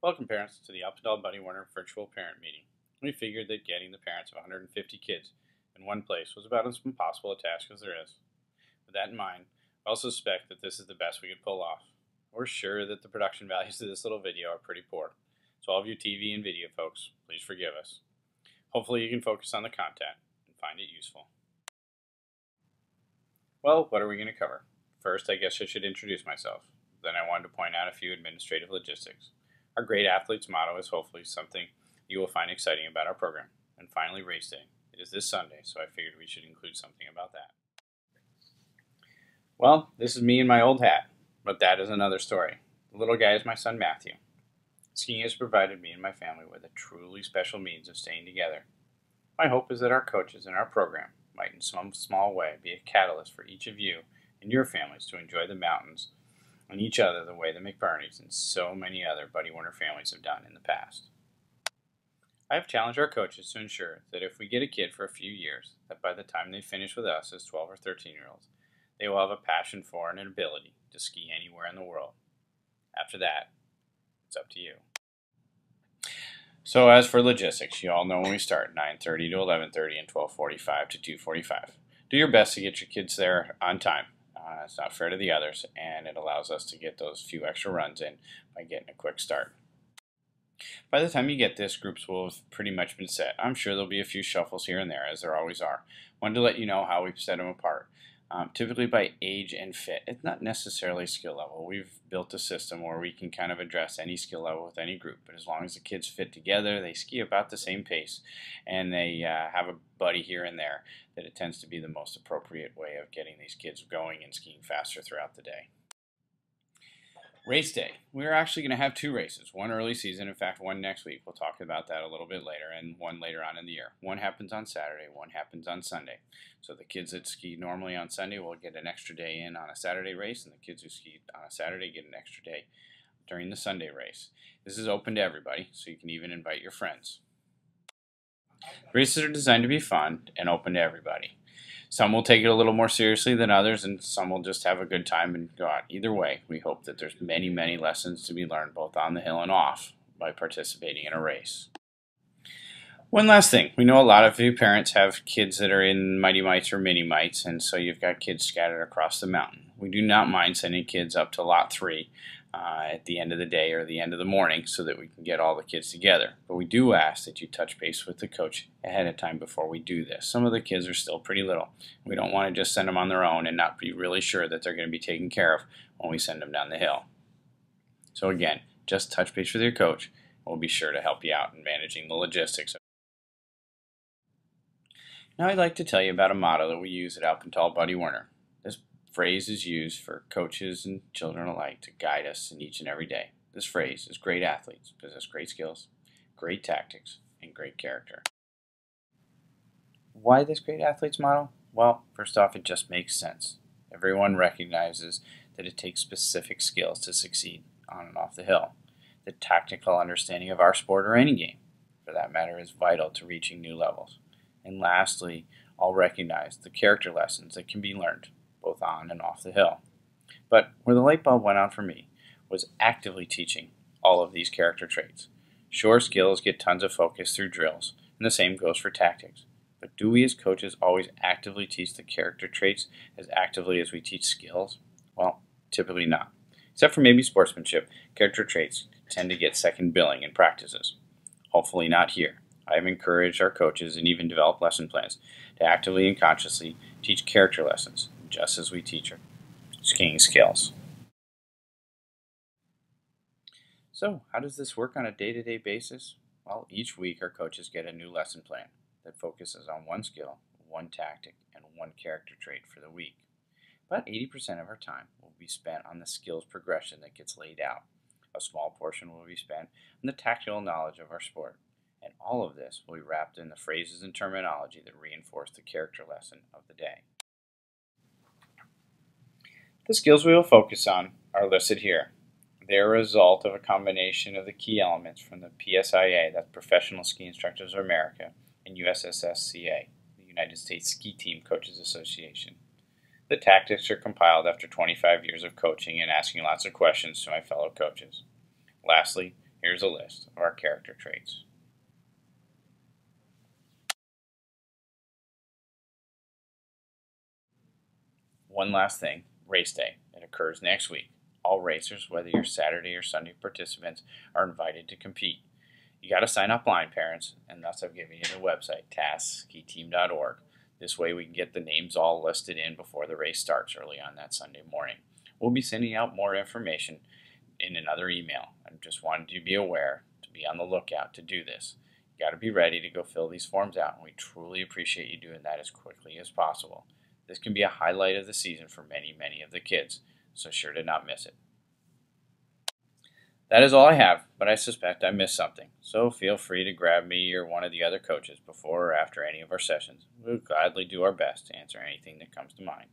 Welcome, parents, to the Alpendal Buddy Werner virtual parent meeting. We figured that getting the parents of 150 kids in one place was about as impossible a task as there is. With that in mind, we also suspect that this is the best we could pull off. We're sure that the production values of this little video are pretty poor, so all of you TV and video folks, please forgive us. Hopefully you can focus on the content and find it useful. Well, what are we going to cover? First, I guess I should introduce myself. Then I wanted to point out a few administrative logistics. Our Great Athletes motto is hopefully something you will find exciting about our program. And finally, race day. It is this Sunday, so I figured we should include something about that. Well, this is me in my old hat, but that is another story. The little guy is my son Matthew. Skiing has provided me and my family with a truly special means of staying together. My hope is that our coaches and our program might in some small way be a catalyst for each of you and your families to enjoy the mountains and each other the way the McBurneys and so many other Buddy Werner families have done in the past. I have challenged our coaches to ensure that if we get a kid for a few years, that by the time they finish with us as 12 or 13-year-olds, they will have a passion for and an ability to ski anywhere in the world. After that, it's up to you. So as for logistics, you all know when we start, 9:30 to 11:30 and 12:45 to 2:45. Do your best to get your kids there on time. It's not fair to the others, and it allows us to get those few extra runs in by getting a quick start. By the time you get this, groups will have pretty much been set. I'm sure there'll be a few shuffles here and there, as there always are. Wanted to let you know how we've set them apart. Typically by age and fit. It's not necessarily skill level. We've built a system where we can kind of address any skill level with any group, but as long as the kids fit together, they ski about the same pace, and they have a buddy here and there, that it tends to be the most appropriate way of getting these kids going and skiing faster throughout the day. Race day. We're actually going to have two races, one early season, in fact one next week. We'll talk about that a little bit later, and one later on in the year. One happens on Saturday, one happens on Sunday. So the kids that ski normally on Sunday will get an extra day in on a Saturday race, and the kids who ski on a Saturday get an extra day during the Sunday race. This is open to everybody, so you can even invite your friends. Races are designed to be fun and open to everybody. Some will take it a little more seriously than others, and some will just have a good time and go out. Either way, we hope that there's many, many lessons to be learned both on the hill and off by participating in a race. One last thing. We know a lot of you parents have kids that are in Mighty Mites or Mini Mites, and so you've got kids scattered across the mountain. We do not mind sending kids up to Lot 3 at the end of the day or the end of the morning so that we can get all the kids together. But we do ask that you touch base with the coach ahead of time before we do this. Some of the kids are still pretty little. We don't want to just send them on their own and not be really sure that they're going to be taken care of when we send them down the hill. So again, just touch base with your coach. We'll be sure to help you out in managing the logistics. Now I'd like to tell you about a motto that we use at Alpendal Buddy Werner. This phrase is used for coaches and children alike to guide us in each and every day. This phrase is great athletes possess great skills, great tactics, and great character. Why this great athletes motto? Well, first off, it just makes sense. Everyone recognizes that it takes specific skills to succeed on and off the hill. The tactical understanding of our sport or any game, for that matter, is vital to reaching new levels. And lastly, I'll recognize the character lessons that can be learned both on and off the hill. But where the light bulb went on for me was actively teaching all of these character traits. Sure, skills get tons of focus through drills, and the same goes for tactics. But do we as coaches always actively teach the character traits as actively as we teach skills? Well, typically not. Except for maybe sportsmanship, character traits tend to get second billing in practices. Hopefully not here. I've encouraged our coaches and even developed lesson plans to actively and consciously teach character lessons, just as we teach our skiing skills. So, how does this work on a day-to-day basis? Well, each week our coaches get a new lesson plan that focuses on one skill, one tactic, and one character trait for the week. About 80% of our time will be spent on the skills progression that gets laid out. A small portion will be spent on the tactical knowledge of our sport. And all of this will be wrapped in the phrases and terminology that reinforce the character lesson of the day. The skills we will focus on are listed here. They are a result of a combination of the key elements from the PSIA, that's Professional Ski Instructors of America, and USSSCA, the United States Ski Team Coaches Association. The tactics are compiled after 25 years of coaching and asking lots of questions to my fellow coaches. Lastly, Here's a list of our character traits. One last thing, race day. It occurs next week. All racers, whether you're Saturday or Sunday participants, are invited to compete. You got to sign up line, parents, and thus I've given you the website, taskskiteam.org. This way we can get the names all listed in before the race starts early on that Sunday morning. We'll be sending out more information in another email. I just wanted you to be aware, to be on the lookout to do this. You got to be ready to go fill these forms out, and we truly appreciate you doing that as quickly as possible. This can be a highlight of the season for many, many of the kids, so sure to not miss it. That is all I have, but I suspect I missed something, so feel free to grab me or one of the other coaches before or after any of our sessions. We'll gladly do our best to answer anything that comes to mind.